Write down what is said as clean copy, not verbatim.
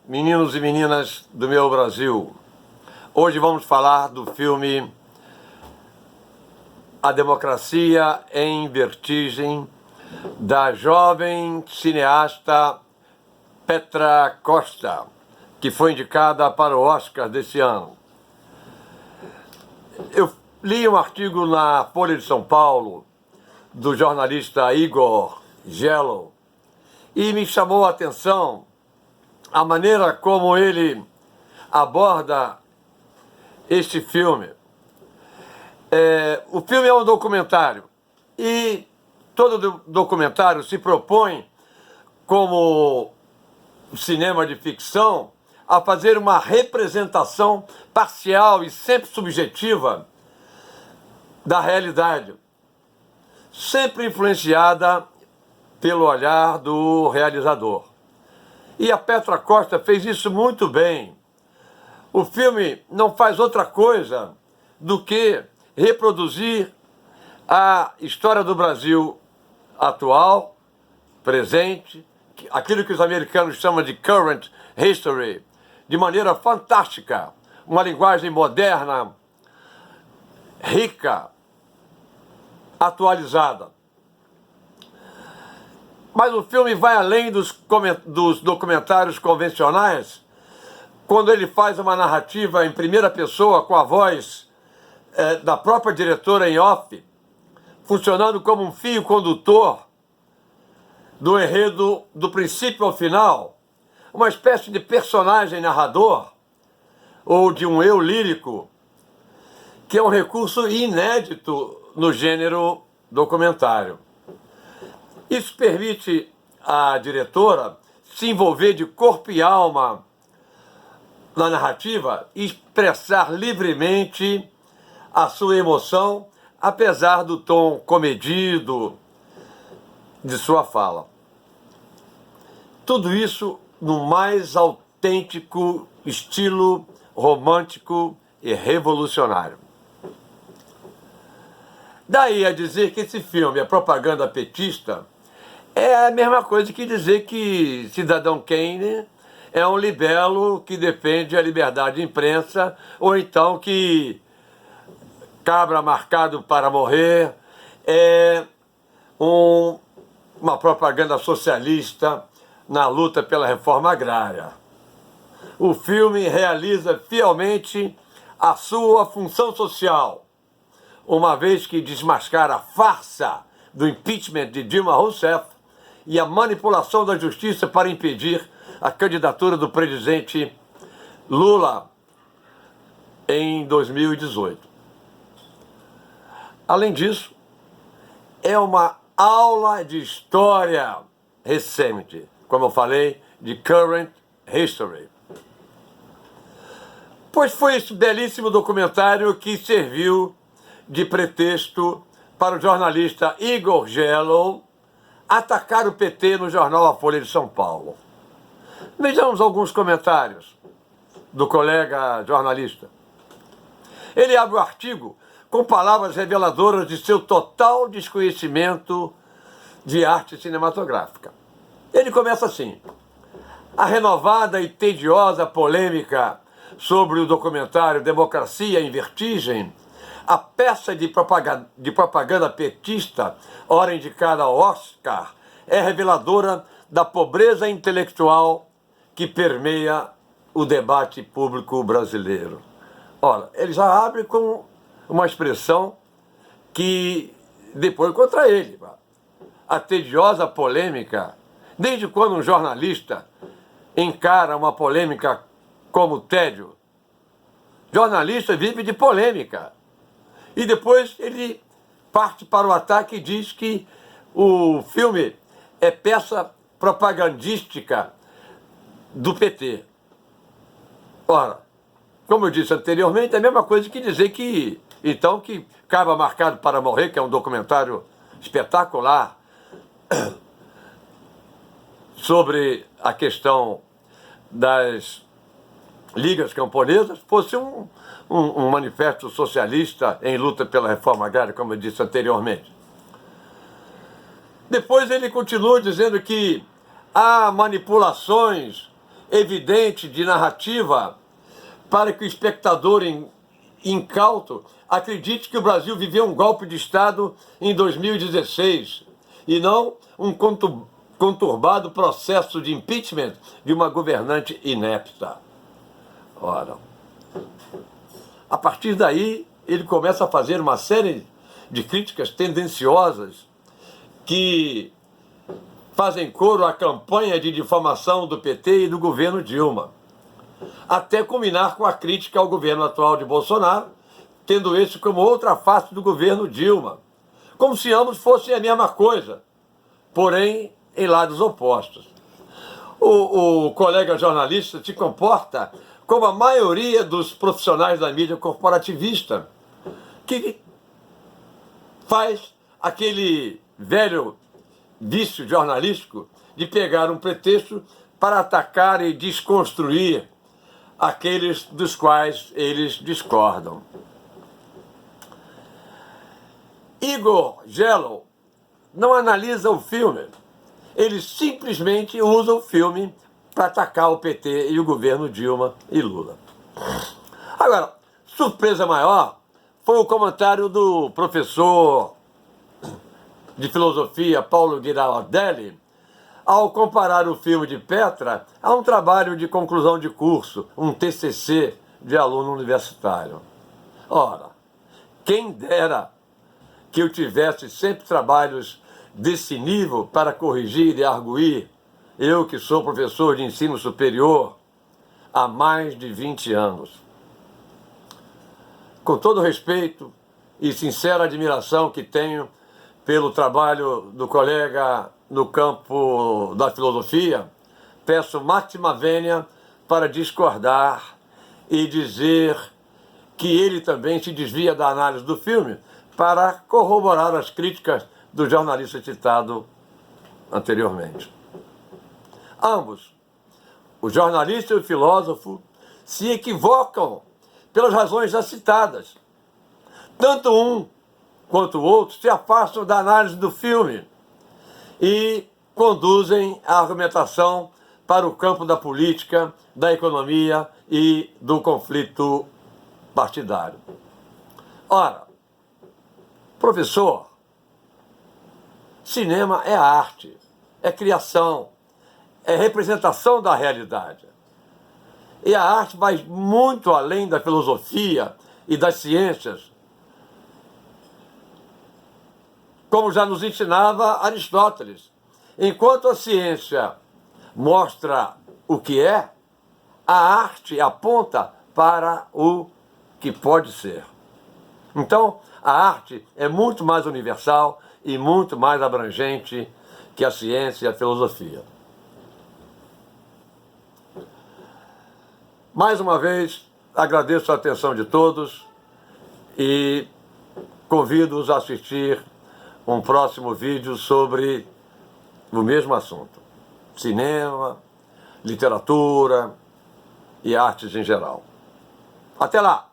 meninos e meninas do meu Brasil. Hoje vamos falar do filme A Democracia em Vertigem, da jovem cineasta Petra Costa, que foi indicada para o Oscar desse ano. Eu li um artigo na Folha de São Paulo, do jornalista Igor Gello, e me chamou a atenção a maneira como ele aborda este filme. O filme é um documentário e todo documentário se propõe, como cinema de ficção, a fazer uma representação parcial e sempre subjetiva da realidade, sempre influenciada pelo olhar do realizador. E a Petra Costa fez isso muito bem. O filme não faz outra coisa do que reproduzir a história do Brasil atual, presente, aquilo que os americanos chamam de current history, de maneira fantástica, uma linguagem moderna, rica, atualizada. Mas o filme vai além dos documentários convencionais, quando ele faz uma narrativa em primeira pessoa com a voz da própria diretora em off, funcionando como um fio condutor do enredo do princípio ao final, uma espécie de personagem narrador ou de um eu lírico, que é um recurso inédito no gênero documentário. Isso permite à diretora se envolver de corpo e alma na narrativa e expressar livremente a sua emoção, apesar do tom comedido de sua fala. Tudo isso no mais autêntico estilo romântico e revolucionário. Daí a dizer que esse filme é propaganda petista é a mesma coisa que dizer que Cidadão Kane é um libelo que defende a liberdade de imprensa, ou então que Cabra Marcado para Morrer é uma propaganda socialista na luta pela reforma agrária. O filme realiza fielmente a sua função social, uma vez que desmascara a farsa do impeachment de Dilma Rousseff e a manipulação da justiça para impedir a candidatura do presidente Lula em 2018. Além disso, é uma aula de história recente, como eu falei, de current history. Pois foi esse belíssimo documentário que serviu de pretexto para o jornalista Igor Gello atacar o PT no jornal A Folha de São Paulo. Vejamos alguns comentários do colega jornalista. Ele abre o artigo com palavras reveladoras de seu total desconhecimento de arte cinematográfica. Ele começa assim: a renovada e tediosa polêmica sobre o documentário Democracia em Vertigem, a peça de propaganda petista, ora indicada ao Oscar, é reveladora da pobreza intelectual que permeia o debate público brasileiro. Ora, ele já abre com uma expressão que depois contra ele. A tediosa polêmica. Desde quando um jornalista encara uma polêmica como tédio? Jornalista vive de polêmica. E depois ele parte para o ataque e diz que o filme é peça propagandística do PT. Ora, como eu disse anteriormente, é a mesma coisa que dizer que, então, que Cabra Marcado para Morrer, que é um documentário espetacular sobre a questão das ligas camponesas, fosse um manifesto socialista em luta pela reforma agrária, como eu disse anteriormente. Depois ele continua dizendo que há manipulações evidente de narrativa para que o espectador incauto acredite que o Brasil viveu um golpe de Estado em 2016 e não um conturbado processo de impeachment de uma governante inepta. Ora, a partir daí, ele começa a fazer uma série de críticas tendenciosas que fazem coro à campanha de difamação do PT e do governo Dilma, até culminar com a crítica ao governo atual de Bolsonaro, tendo esse como outra face do governo Dilma, como se ambos fossem a mesma coisa, porém em lados opostos. O colega jornalista se comporta como a maioria dos profissionais da mídia corporativista, que faz aquele velho vício jornalístico de pegar um pretexto para atacar e desconstruir aqueles dos quais eles discordam. Igor Gellow não analisa o filme, ele simplesmente usa o filme para atacar o PT e o governo Dilma e Lula. Agora, surpresa maior foi o comentário do professor de filosofia Paulo Ghirardelli ao comparar o filme de Petra a um trabalho de conclusão de curso, um TCC de aluno universitário. Ora, quem dera que eu tivesse sempre trabalhos desse nível para corrigir e arguir, eu que sou professor de ensino superior há mais de 20 anos. Com todo respeito e sincera admiração que tenho pelo trabalho do colega no campo da filosofia, peço máxima vênia para discordar e dizer que ele também se desvia da análise do filme para corroborar as críticas do jornalista citado anteriormente. Ambos, o jornalista e o filósofo, se equivocam pelas razões já citadas. Tanto um quanto o outro se afastam da análise do filme e conduzem a argumentação para o campo da política, da economia e do conflito partidário. Ora, professor, cinema é arte, é criação, é representação da realidade. E a arte vai muito além da filosofia e das ciências, como já nos ensinava Aristóteles. Enquanto a ciência mostra o que é, a arte aponta para o que pode ser. Então, a arte é muito mais universal e muito mais abrangente que a ciência e a filosofia. Mais uma vez, agradeço a atenção de todos e convido-os a assistir um próximo vídeo sobre o mesmo assunto: cinema, literatura e artes em geral. Até lá!